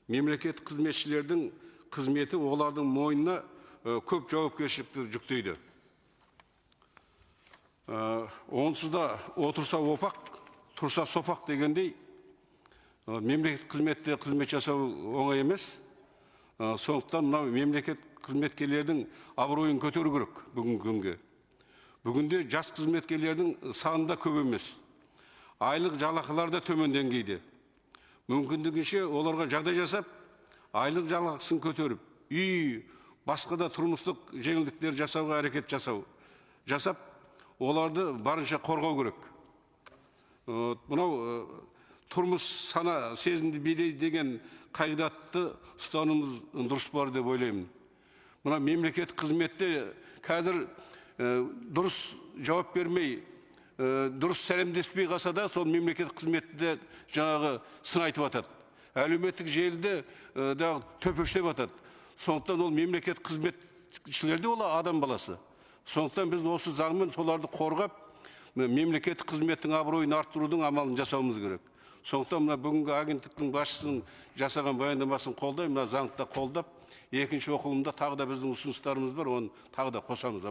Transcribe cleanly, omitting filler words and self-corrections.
мемлекеттік қызметшілердің қызметі олардың мойнына көп жауапкершілікті жүктейді. Онсыз да отырса опақ, тұрса сопақ дегендей, мемлекеттік қызметте қызмет жасау оңай емес. Сондықтан мынау мемлекет қызметкерлердің абыройын көтеру керек бүгінгі күнге. Бүгінде жас қызметкерлердің саны да көп емес. Айлық жалақылар да төмен деңгейде. Мүмкіндігінше оларға жағдай жасап, айлық жалақысын көтеріп, үй, басқа да тұрмыстық жеңілдіктер жасауға әрекет жасап, оларды барынша қорғау керек. Мынау тұрмыс сана сезімді билейді деген қағидатты ұстанымыз дұрыс бар деп ойлаймын. Мына мемлекеттік қызметте қазір дұрыс жауап бермей, дұрыс сәлемдеспей қалса да, сол мемлекеттік қызметте жаңағы сын айтып атады. Әлеуметтік желіде төпештеп атады. Сондықтан ол мемлекеттік қызметшілерде ол адам баласы. Сондықтан біз осы заңмен соларды қорғап, мемлекеттік қызметтің абыройын арттырудың амалын жасауымыз керек. Сондықтан мына бүгінгі агенттіктің басшысының жасаған баяндамасын қолдаймын, мына заңды қолдап, екінші оқылымда тағы да біздің ұсыныстарымыз бар, оны тағы да қосамыз.